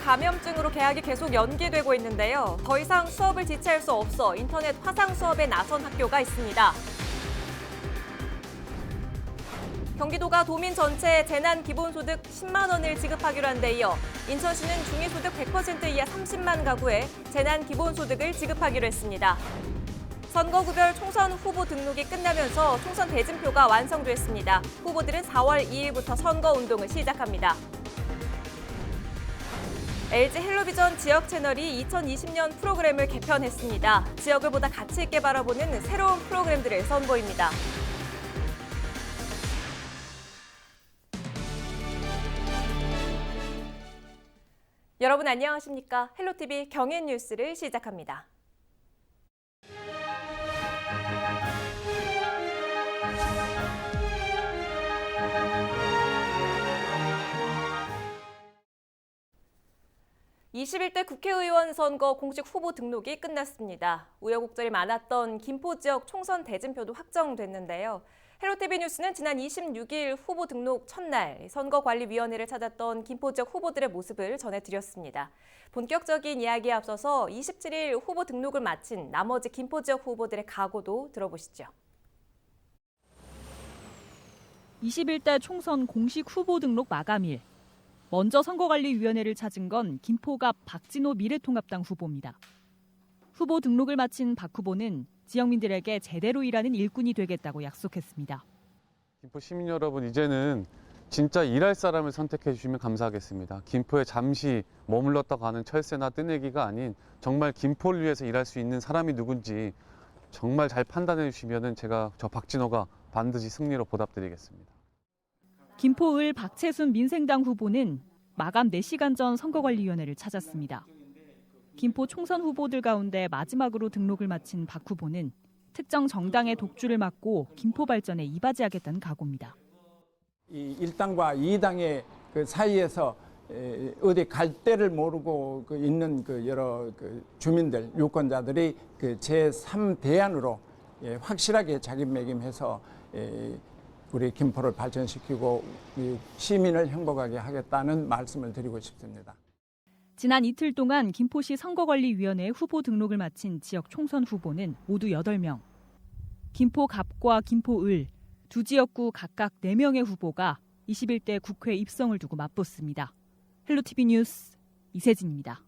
감염증으로 개학이 계속 연기되고 있는데요. 더 이상 수업을 지체할 수 없어 인터넷 화상 수업에 나선 학교가 있습니다. 경기도가 도민 전체에 재난기본소득 10만 원을 지급하기로 한 데 이어 인천시는 중위소득 100% 이하 30만 가구에 재난기본소득을 지급하기로 했습니다. 선거구별 총선 후보 등록이 끝나면서 총선 대진표가 완성됐습니다. 후보들은 4월 2일부터 선거운동을 시작합니다. LG 헬로비전 지역 채널이 2020년 프로그램을 개편했습니다. 지역을 보다 가치 있게 바라보는 새로운 프로그램들을 선보입니다. 여러분 안녕하십니까? 헬로티비 경인 뉴스를 시작합니다. (21대) 국회의원 선거 공식 후보 등록이 끝났습니다. 우여곡절이 많았던 김포 지역 총선 대진표도 확정됐는데요. 헬로티비 뉴스는 지난 26일 후보 등록 첫날 선거관리위원회를 찾았던 김포 지역 후보들의 모습을 전해드렸습니다. 본격적인 이야기에 앞서서 27일 후보 등록을 마친 나머지 김포 지역 후보들의 각오도 들어보시죠. 21대 총선 공식 후보 등록 마감일. 먼저 선거관리위원회를 찾은 건 김포갑 박진호 미래통합당 후보입니다. 후보 등록을 마친 박 후보는 지역민들에게 제대로 일하는 일꾼이 되겠다고 약속했습니다. 김포 시민 여러분, 이제는 진짜 일할 사람을 선택해 주시면 감사하겠습니다. 김포에 잠시 머물렀다 가는 철새나 뜨내기가 아닌 정말 김포를 위해서 일할 수 있는 사람이 누군지 정말 잘 판단해 주시면 저 박진호가 반드시 승리로 보답드리겠습니다. 김포을 박채순 민생당 후보는 마감 4시간 전 선거관리위원회를 찾았습니다. 김포 총선 후보들 가운데 마지막으로 등록을 마친 박 후보는 특정 정당의 독주를 막고 김포 발전에 이바지하겠다는 각오입니다. 이 1당과 2당의 그 사이에서 어디 갈 데를 모르고 있는 여러 주민들, 유권자들이 제3대안으로 확실하게 자기매김해서 우리 김포를 발전시키고 시민을 행복하게 하겠다는 말씀을 드리고 싶습니다. 지난 이틀 동안 김포시 선거관리위원회 후보 등록을 마친 지역 총선 후보는 모두 8명. 김포갑과 김포을 두 지역구 각각 4명의 후보가 21대 국회 입성을 두고 맞붙습니다. 헬로티비 뉴스 이세진입니다.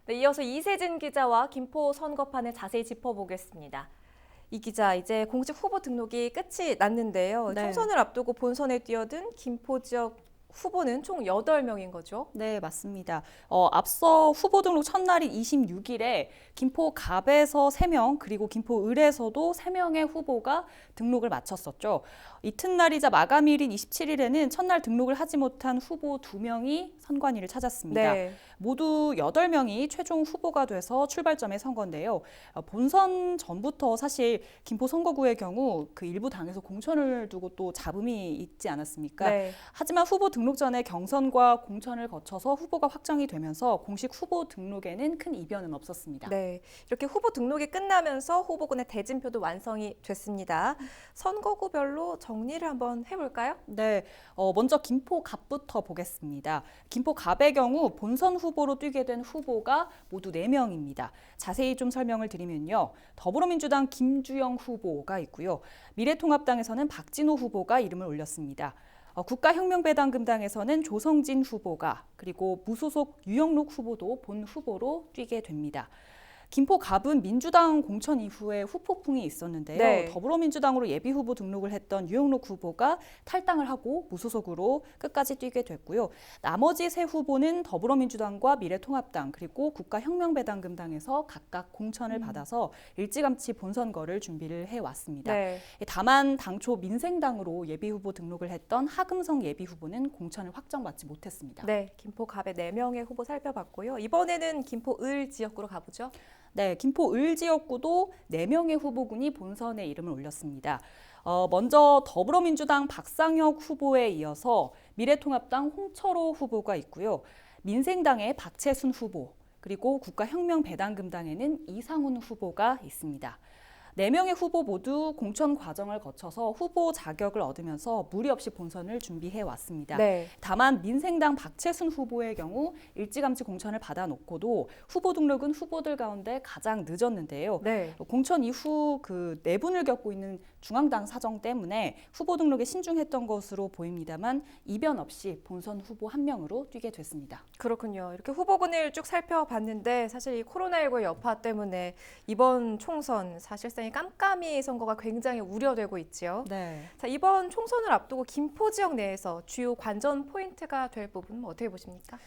네, 이어서 이세진 기자와 김포 선거판을 자세히 짚어보겠습니다. 이 기자, 이제 공식 후보 등록이 끝이 났는데요. 네. 총선을 앞두고 본선에 뛰어든 김포 지역 후보는 총 8명인 거죠? 네, 맞습니다. 앞서 후보 등록 첫날인 26일에 김포갑에서 3명, 그리고 김포을에서도 3명의 후보가 등록을 마쳤었죠. 이튿날이자 마감일인 27일에는 첫날 등록을 하지 못한 후보 2명이 선관위를 찾았습니다. 네. 모두 8명이 최종 후보가 돼서 출발점에 선 건데요. 본선 전부터 사실 김포 선거구의 경우 그 일부 당에서 공천을 두고 또 잡음이 있지 않았습니까? 네. 하지만 후보 등록 전에 경선과 공천을 거쳐서 후보가 확정이 되면서 공식 후보 등록에는 큰 이변은 없었습니다. 네, 이렇게 후보 등록이 끝나면서 후보군의 대진표도 완성이 됐습니다. 선거구별로 정리를 한번 해볼까요? 네, 먼저 김포갑부터 보겠습니다. 김포갑의 경우 본선 후보로 뛰게 된 후보가 모두 4명입니다. 자세히 좀 설명을 드리면요. 더불어민주당 김주영 후보가 있고요. 미래통합당에서는 박진호 후보가 이름을 올렸습니다. 국가혁명배당금당에서는 조성진 후보가, 그리고 무소속 유영록 후보도 본 후보로 뛰게 됩니다. 김포갑은 민주당 공천 이후에 후폭풍이 있었는데요. 네. 더불어민주당으로 예비후보 등록을 했던 유영록 후보가 탈당을 하고 무소속으로 끝까지 뛰게 됐고요. 나머지 3 후보는 더불어민주당과 미래통합당 그리고 국가혁명배당금당에서 각각 공천을 받아서 일찌감치 본선거를 준비를 해왔습니다. 네. 다만 당초 민생당으로 예비후보 등록을 했던 하금성 예비후보는 공천을 확정받지 못했습니다. 네, 김포갑의 4명의 후보 살펴봤고요. 이번에는 김포을 지역구로 가보죠. 네, 김포을 지역구도 4명의 후보군이 본선에 이름을 올렸습니다. 먼저 더불어민주당 박상혁 후보에 이어서 미래통합당 홍철호 후보가 있고요. 민생당의 박채순 후보, 그리고 국가혁명배당금당에는 이상훈 후보가 있습니다. 4명의 후보 모두 공천 과정을 거쳐서 후보 자격을 얻으면서 무리 없이 본선을 준비해 왔습니다. 네. 다만 민생당 박채순 후보의 경우 일찌감치 공천을 받아놓고도 후보 등록은 후보들 가운데 가장 늦었는데요. 네. 공천 이후 그 내분을 겪고 있는 중앙당 사정 때문에 후보 등록에 신중했던 것으로 보입니다만 이변 없이 본선 후보 한 명으로 뛰게 됐습니다. 그렇군요. 이렇게 후보군을 쭉 살펴봤는데 사실 이 코로나19 여파 때문에 이번 총선 사실상 이 깜깜이 선거가 굉장히 우려되고 있지요. 네. 자, 이번 총선을 앞두고 김포 지역 내에서 주요 관전 포인트가 될 부분은 어떻게 보십니까?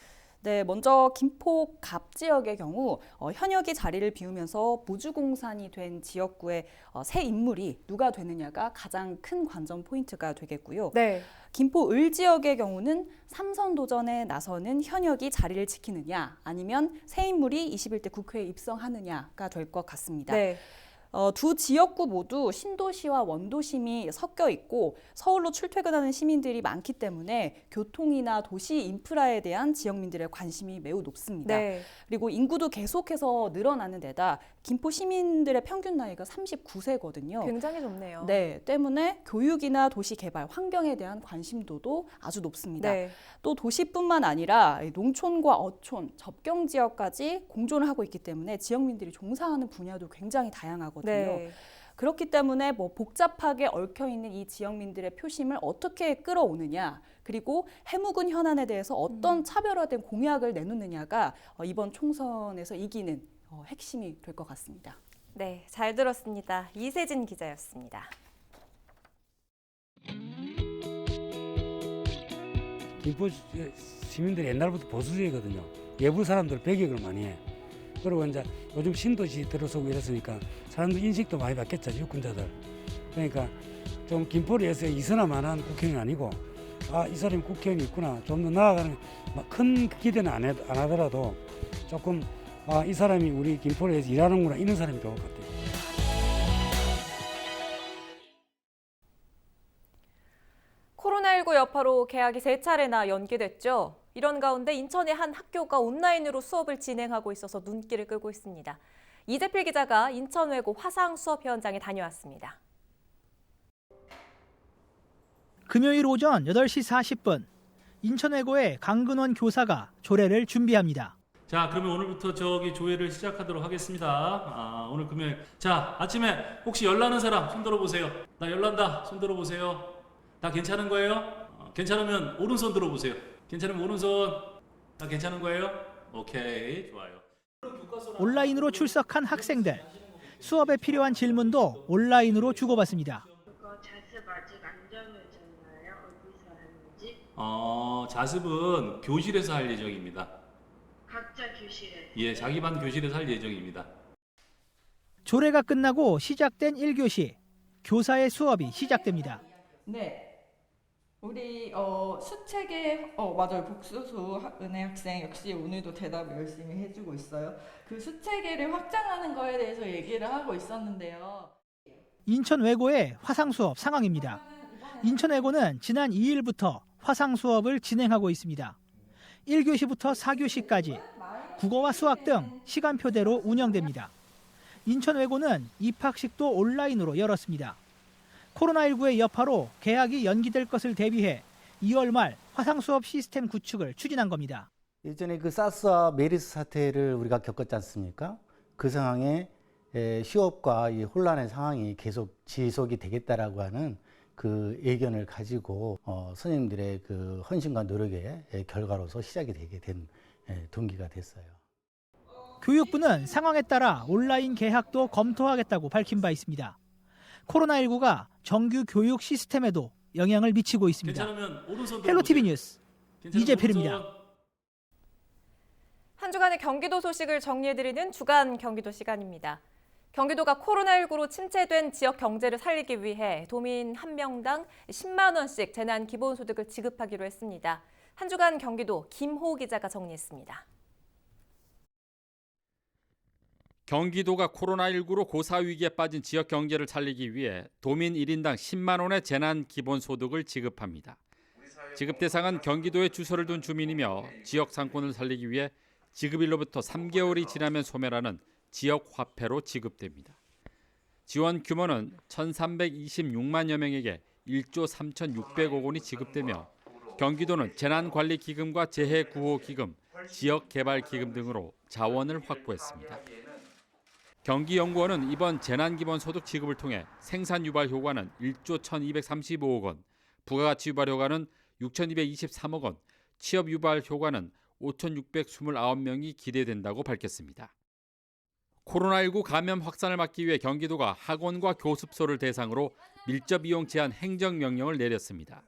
네, 먼저 김포 갑 지역의 경우 현역이 자리를 비우면서 무주공산이 된 지역구의 새 인물이 누가 되느냐가 가장 큰 관전 포인트가 되겠고요. 네. 김포 을 지역의 경우는 3선 도전에 나서는 현역이 자리를 지키느냐 아니면 새 인물이 21대 국회에 입성하느냐가 될 것 같습니다. 네. 두 지역구 모두 신도시와 원도심이 섞여 있고 서울로 출퇴근하는 시민들이 많기 때문에 교통이나 도시 인프라에 대한 지역민들의 관심이 매우 높습니다. 네. 그리고 인구도 계속해서 늘어나는 데다 김포 시민들의 평균 나이가 39세거든요. 굉장히 높네요. 네, 때문에 교육이나 도시 개발, 환경에 대한 관심도도 아주 높습니다. 네. 또 도시뿐만 아니라 농촌과 어촌, 접경 지역까지 공존을 하고 있기 때문에 지역민들이 종사하는 분야도 굉장히 다양하거든요. 네. 그렇기 때문에 복잡하게 얽혀 있는 이 지역민들의 표심을 어떻게 끌어오느냐, 그리고 해묵은 현안에 대해서 어떤 차별화된 공약을 내놓느냐가 이번 총선에서 이기는 핵심이 될 것 같습니다. 네, 잘 들었습니다. 이세진 기자였습니다. 김포 시민들이 옛날부터 보수적이거든요. 외부 사람들 배격을 많이 해. 그리고 이제 요즘 신도시 들어서고 이랬으니까 사람들 인식도 많이 바뀌었죠, 유권자들. 그러니까 좀 김포를 위해서 이선화만한 국회의원이 아니고 이 사람이 국회의원이 있구나. 좀 더 나아가는 큰 기대는 안 하더라도 조금 이 사람이 우리 김포를 위해서 일하는구나 이런 사람이 좋을 것 같아요. 코로나19 여파로 개학이 3차례나 연기됐죠. 이런 가운데 인천의 한 학교가 온라인으로 수업을 진행하고 있어서 눈길을 끌고 있습니다. 이재필 기자가 인천외고 화상 수업 현장에 다녀왔습니다. 금요일 오전 8시 40분 인천외고의 강근원 교사가 조례를 준비합니다. 자, 그러면 오늘부터 저기 조회를 시작하도록 하겠습니다. 오늘 금요일. 자, 아침에 혹시 열나는 사람 손 들어보세요. 나 열난다. 손 들어보세요. 다 괜찮은 거예요? 괜찮으면 오른손 들어보세요. 괜찮으면 오른손. 다 괜찮은 거예요? 오케이, 좋아요. 온라인으로 출석한 학생들. 수업에 필요한 질문도 온라인으로 주고받습니다. 자습 아직 안 정해졌나요? 어디서 하는지? 자습은 교실에서 할 예정입니다. 각자 교실에. 예, 자기 반 교실에서 할 예정입니다. 조례가 끝나고 시작된 1교시. 교사의 수업이 시작됩니다. 네. 우리 수책에 맞아요. 복수수 은혜 학생 역시 오늘도 대답 열심히 해주고 있어요. 그 수체계를 확장하는 거에 대해서 얘기를 하고 있었는데요. 인천외고의 화상 수업 상황입니다. 인천외고는 지난 2일부터 화상 수업을 진행하고 있습니다. 1교시부터 4교시까지 국어와 수학 등 시간표대로 운영됩니다. 인천외고는 입학식도 온라인으로 열었습니다. 코로나19의 여파로 개학이 연기될 것을 대비해 2월 말 화상 수업 시스템 구축을 추진한 겁니다. 예전에 그 사스와 메르스 사태를 우리가 겪었지 않습니까? 그 상황에 휴업과 이 혼란의 상황이 계속 지속이 되겠다라고 하는 그 의견을 가지고 선생님들의 그 헌신과 노력의 결과로서 시작이 되게 된 동기가 됐어요. 교육부는 상황에 따라 온라인 개학도 검토하겠다고 밝힌 바 있습니다. 코로나19가 정규 교육 시스템에도 영향을 미치고 있습니다. 헬로티비 뉴스 이재필입니다. 한 주간의 경기도 소식을 정리해드리는 주간 경기도 시간입니다. 경기도가 코로나19로 침체된 지역 경제를 살리기 위해 도민 한 명당 10만 원씩 재난 기본소득을 지급하기로 했습니다. 한 주간 경기도 김호 기자가 정리했습니다. 경기도가 코로나19로 고사위기에 빠진 지역 경제를 살리기 위해 도민 1인당 10만 원의 재난 기본소득을 지급합니다. 지급 대상은 경기도에 주소를 둔 주민이며 지역 상권을 살리기 위해 지급일로부터 3개월이 지나면 소멸하는 지역 화폐로 지급됩니다. 지원 규모는 1,326만여 명에게 1조 3,600억 원이 지급되며 경기도는 재난관리기금과 재해구호기금, 지역개발기금 등으로 자원을 확보했습니다. 경기연구원은 이번 재난기본소득 지급을 통해 생산 유발 효과는 1조 1,235억 원, 부가가치 유발 효과는 6,223억 원, 취업 유발 효과는 5,629명이 기대된다고 밝혔습니다. 코로나19 감염 확산을 막기 위해 경기도가 학원과 교습소를 대상으로 밀접 이용 제한 행정명령을 내렸습니다.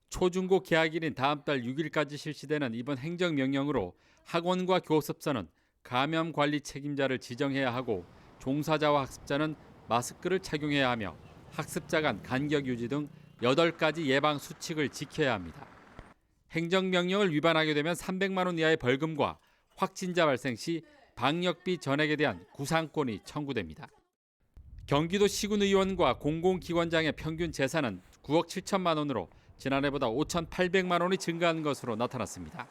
초중고 개학일인 다음 달 6일까지 실시되는 이번 행정명령으로 학원과 교습소는 감염 관리 책임자를 지정해야 하고 종사자와 학습자는 마스크를 착용해야 하며 학습자 간 간격 유지 등 8가지 예방 수칙을 지켜야 합니다. 행정명령을 위반하게 되면 300만 원 이하의 벌금과 확진자 발생 시 방역비 전액에 대한 구상권이 청구됩니다. 경기도 시군의원과 공공기관장의 평균 재산은 9억 7천만 원으로 지난해보다 5,800만 원이 증가한 것으로 나타났습니다.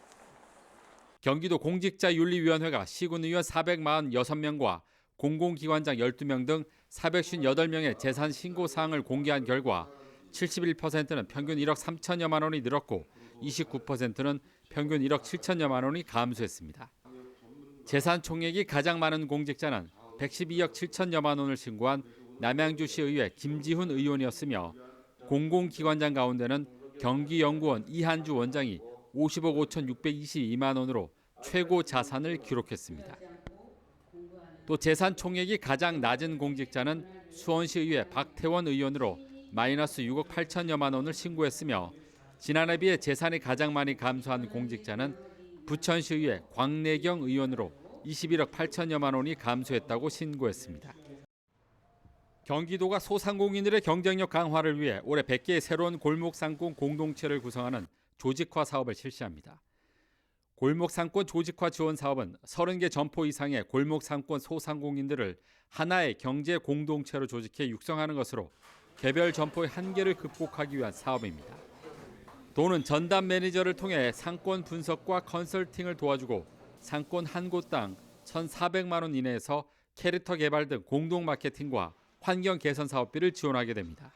경기도 공직자윤리위원회가 시군의원 446명과 공공기관장 12명 등 458명의 재산 신고 사항을 공개한 결과 71%는 평균 1억 3천여만 원이 늘었고 29%는 평균 1억 7천여만 원이 감소했습니다. 재산 총액이 가장 많은 공직자는 112억 7천여만 원을 신고한 남양주시의회 김지훈 의원이었으며 공공기관장 가운데는 경기연구원 이한주 원장이 50억 5,622만 원으로 최고 자산을 기록했습니다. 또 재산 총액이 가장 낮은 공직자는 수원시의회 박태원 의원으로 마이너스 6억 8천여만 원을 신고했으며 지난해 비해 재산이 가장 많이 감소한 공직자는 부천시의회 광내경 의원으로 21억 8천여만 원이 감소했다고 신고했습니다. 경기도가 소상공인들의 경쟁력 강화를 위해 올해 100개의 새로운 골목상권 공동체를 구성하는 조직화 사업을 실시합니다. 골목상권 조직화 지원 사업은 30개 점포 이상의 골목상권 소상공인들을 하나의 경제 공동체로 조직해 육성하는 것으로 개별 점포의 한계를 극복하기 위한 사업입니다. 도는 전담 매니저를 통해 상권 분석과 컨설팅을 도와주고 상권 한 곳당 1,400만 원 이내에서 캐릭터 개발 등 공동 마케팅과 환경 개선 사업비를 지원하게 됩니다.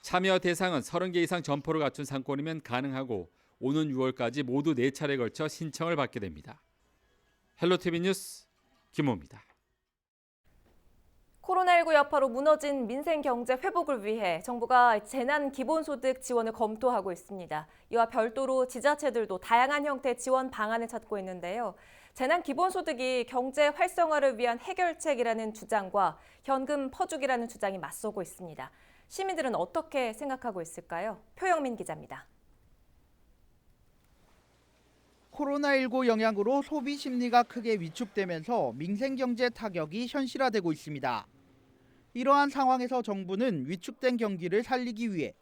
참여 대상은 30개 이상 점포를 갖춘 상권이면 가능하고 오는 6월까지 모두 4차례에 걸쳐 신청을 받게 됩니다. 헬로티비 뉴스 김호입니다. 코로나19 여파로 무너진 민생 경제 회복을 위해 정부가 재난 기본소득 지원을 검토하고 있습니다. 이와 별도로 지자체들도 다양한 형태의 지원 방안을 찾고 있는데요. 재난 기본소득이 경제 활성화를 위한 해결책이라는 주장과 현금 퍼주기라는 주장이 맞서고 있습니다. 시민들은 어떻게 생각하고 있을까요? 표영민 기자입니다. 코로나19 영향으로 소비 심리가 크게 위축되면서 민생 경제 타격이 현실화되고 있습니다. 이러한 상황에서 정부는 위축된 경기를 살리기 위해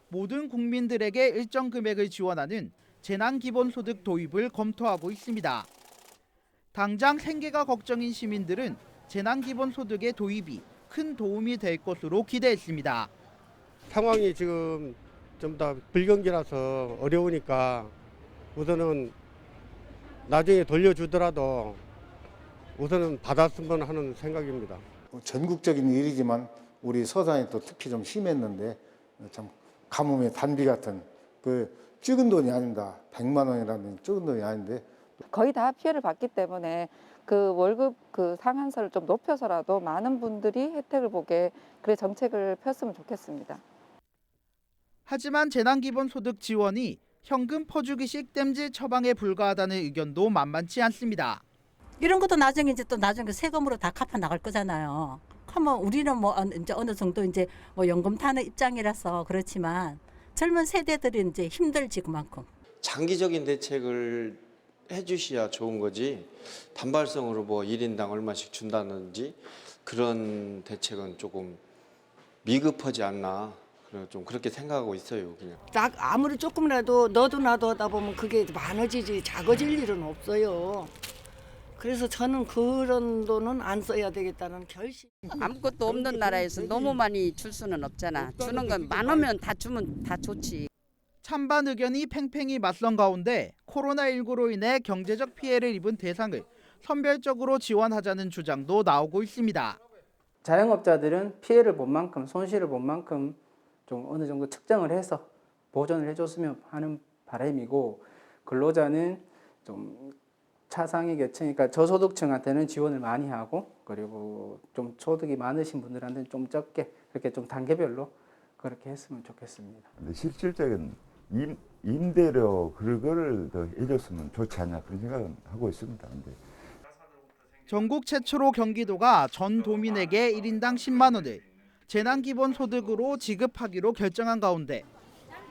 모든 국민들에게 일정 금액을 지원하는 재난기본소득 도입을 검토하고 있습니다. 당장 생계가 걱정인 시민들은 재난기본소득의 도입이 큰 도움이 될 것으로 기대했습니다. 상황이 지금 좀 더 불경기라서 어려우니까 우선은 나중에 돌려주더라도 우선은 받았으면 하는 생각입니다. 전국적인 일이지만 우리 서산이 또 특히 좀 심했는데 참 가뭄의 단비 같은 그 적은 돈이 아닙니다. 100만 원이라는 적은 돈이 아닌데 거의 다 피해를 봤기 때문에 그 월급 그 상한선을 좀 높여서라도 많은 분들이 혜택을 보게 그래 정책을 폈으면 좋겠습니다. 하지만 재난기본소득 지원이 현금 퍼주기식 땜질 처방에 불과하다는 의견도 만만치 않습니다. 이런 것도 나중에 이제 또 나중에 세금으로 다 갚아 나갈 거잖아요. 그러면 우리는 뭐 이제 어느 정도 이제 뭐 연금 타는 입장이라서 그렇지만 젊은 세대들이 이제 힘들지 그만큼. 장기적인 대책을 해주셔야 좋은 거지 단발성으로 뭐 1인당 얼마씩 준다든지 그런 대책은 조금 미흡하지 않나. 좀 그렇게 생각하고 있어요. 그냥. 딱 아무리 조금이라도 너도 나도 하다 보면 그게 많아지지 작아질 일은 없어요. 그래서 저는 그런 돈은 안 써야 되겠다는 결심. 아무것도 없는 나라에서 너무 많이 줄 수는 없잖아. 주는 건 많으면 다 주면 다 좋지. 찬반 의견이 팽팽히 맞선 가운데 코로나19로 인해 경제적 피해를 입은 대상을 선별적으로 지원하자는 주장도 나오고 있습니다. 자영업자들은 피해를 본 만큼, 손실을 본 만큼 좀 어느 정도 측정을 해서 보전을 해줬으면 하는 바람이고, 근로자는 좀 차상위 계층, 그러니까 저소득층한테는 지원을 많이 하고, 그리고 좀 소득이 많으신 분들한테는 좀 적게, 그렇게 좀 단계별로 그렇게 했으면 좋겠습니다. 근데 실질적인 임대료 그거를 더 해줬으면 좋지 않냐 그런 생각은 하고 있습니다. 근데 전국 최초로 경기도가 전 도민에게 1인당 10만 원을 재난기본소득으로 지급하기로 결정한 가운데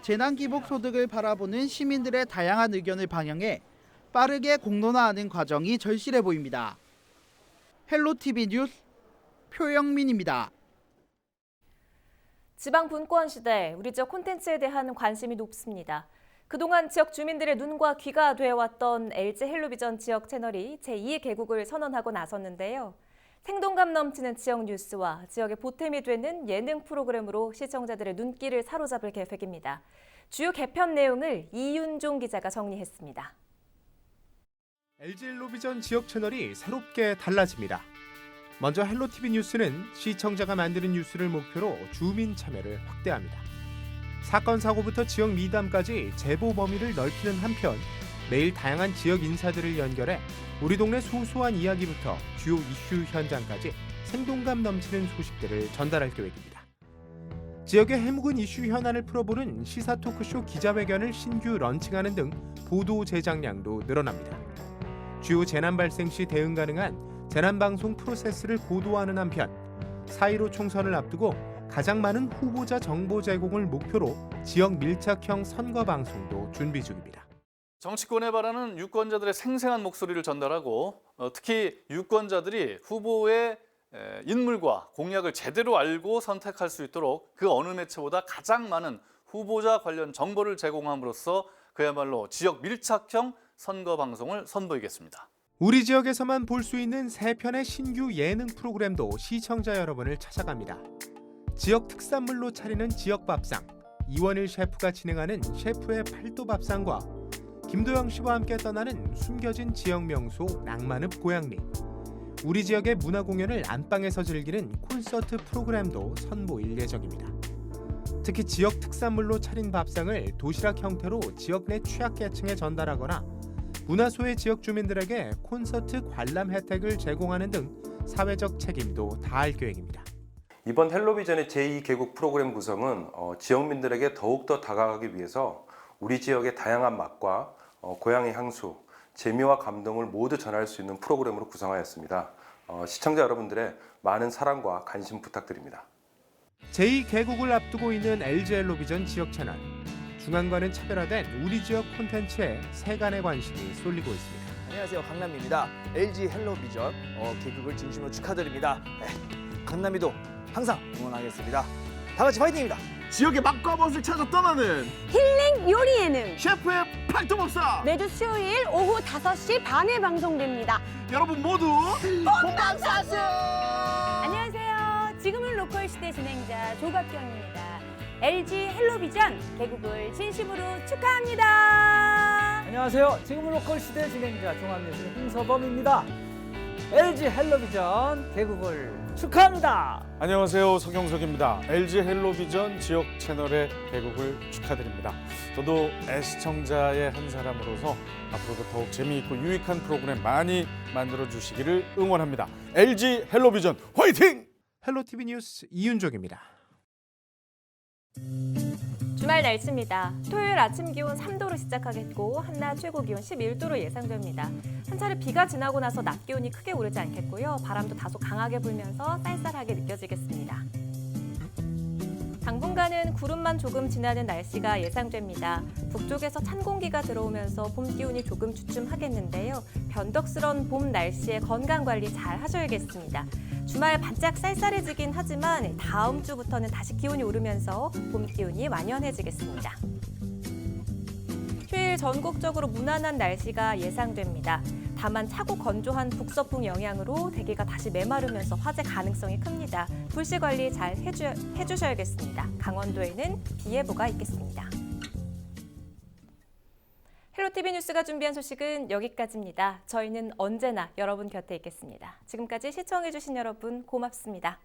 재난기본소득을 바라보는 시민들의 다양한 의견을 반영해 빠르게 공론화하는 과정이 절실해 보입니다. 헬로티비 뉴스 표영민입니다. 지방 분권 시대, 우리 지역 콘텐츠에 대한 관심이 높습니다. 그동안 지역 주민들의 눈과 귀가 되어왔던 LG 헬로비전 지역 채널이 제2의 개국을 선언하고 나섰는데요. 생동감 넘치는 지역 뉴스와 지역의 보탬이 되는 예능 프로그램으로 시청자들의 눈길을 사로잡을 계획입니다. 주요 개편 내용을 이윤종 기자가 정리했습니다. LG 헬로비전 지역 채널이 새롭게 달라집니다. 먼저 헬로티비 뉴스는 시청자가 만드는 뉴스를 목표로 주민 참여를 확대합니다. 사건 사고부터 지역 미담까지 제보 범위를 넓히는 한편 매일 다양한 지역 인사들을 연결해 우리 동네 소소한 이야기부터 주요 이슈 현장까지 생동감 넘치는 소식들을 전달할 계획입니다. 지역의 해묵은 이슈 현안을 풀어보는 시사 토크쇼 기자회견을 신규 런칭하는 등 보도 제작량도 늘어납니다. 주요 재난 발생 시 대응 가능한 재난방송 프로세스를 고도화하는 한편 4.15 총선을 앞두고 가장 많은 후보자 정보 제공을 목표로 지역 밀착형 선거 방송도 준비 중입니다. 정치권에 바라는 유권자들의 생생한 목소리를 전달하고 특히 유권자들이 후보의 인물과 공약을 제대로 알고 선택할 수 있도록 그 어느 매체보다 가장 많은 후보자 관련 정보를 제공함으로써 그야말로 지역 밀착형 선거 방송을 선보이겠습니다. 우리 지역에서만 볼 수 있는 3편의 신규 예능 프로그램도 시청자 여러분을 찾아갑니다. 지역 특산물로 차리는 지역밥상, 이원일 셰프가 진행하는 셰프의 팔도밥상과 김도영 씨와 함께 떠나는 숨겨진 지역 명소 낭만읍 고양리, 우리 지역의 문화 공연을 안방에서 즐기는 콘서트 프로그램도 선보일 예정입니다. 특히 지역 특산물로 차린 밥상을 도시락 형태로 지역 내 취약계층에 전달하거나 문화소외 지역 주민들에게 콘서트 관람 혜택을 제공하는 등 사회적 책임도 다할 계획입니다. 이번 헬로비전의 제2개국 프로그램 구성은 지역민들에게 더욱더 다가가기 위해서 우리 지역의 다양한 맛과 고향의 향수, 재미와 감동을 모두 전할 수 있는 프로그램으로 구성하였습니다. 시청자 여러분들의 많은 사랑과 관심 부탁드립니다. 제2개국을 앞두고 있는 LG 헬로비전 지역 채널. 중앙과는 차별화된 우리 지역 콘텐츠에 세간의 관심이 쏠리고 있습니다. 안녕하세요, 강남입니다. LG 헬로비전 개국을 진심으로 축하드립니다. 강남이도 항상 응원하겠습니다. 다 같이 파이팅입니다. 지역의 맛과 멋을 찾아 떠나는 힐링 요리 예능 셰프의 팔도밥상 매주 수요일 오후 5시 반에 방송됩니다. 여러분 모두 본방사수! 안녕하세요. 지금은 로컬 시대 진행자 조갑경입니다. LG 헬로비전 개국을 진심으로 축하합니다. 안녕하세요. 지금은 로컬 시대 진행자 종합뉴스 홍서범입니다. LG 헬로비전 개국을 축하합니다. 안녕하세요. 서경석입니다. LG 헬로비전 지역 채널의 개국을 축하드립니다. 저도 애시청자의 한 사람으로서 앞으로도 더욱 재미있고 유익한 프로그램 많이 만들어 주시기를 응원합니다. LG 헬로비전 화이팅! 헬로티비 뉴스 이윤종입니다. 주말 날씨입니다. 토요일 아침 기온 3도로 시작하겠고 한낮 최고 기온 11도로 예상됩니다. 한 차례 비가 지나고 나서 낮 기온이 크게 오르지 않겠고요. 바람도 다소 강하게 불면서 쌀쌀하게 느껴지겠습니다. 당분간은 구름만 조금 지나는 날씨가 예상됩니다. 북쪽에서 찬 공기가 들어오면서 봄 기운이 조금 주춤하겠는데요. 변덕스러운 봄 날씨에 건강 관리 잘 하셔야겠습니다. 주말 반짝 쌀쌀해지긴 하지만 다음 주부터는 다시 기온이 오르면서 봄 기운이 완연해지겠습니다. 휴일 전국적으로 무난한 날씨가 예상됩니다. 다만 차고 건조한 북서풍 영향으로 대기가 다시 메마르면서 화재 가능성이 큽니다. 불씨 관리 잘 해주셔야겠습니다. 강원도에는 비 예보가 있겠습니다. 헬로티비 뉴스가 준비한 소식은 여기까지입니다. 저희는 언제나 여러분 곁에 있겠습니다. 지금까지 시청해주신 여러분 고맙습니다.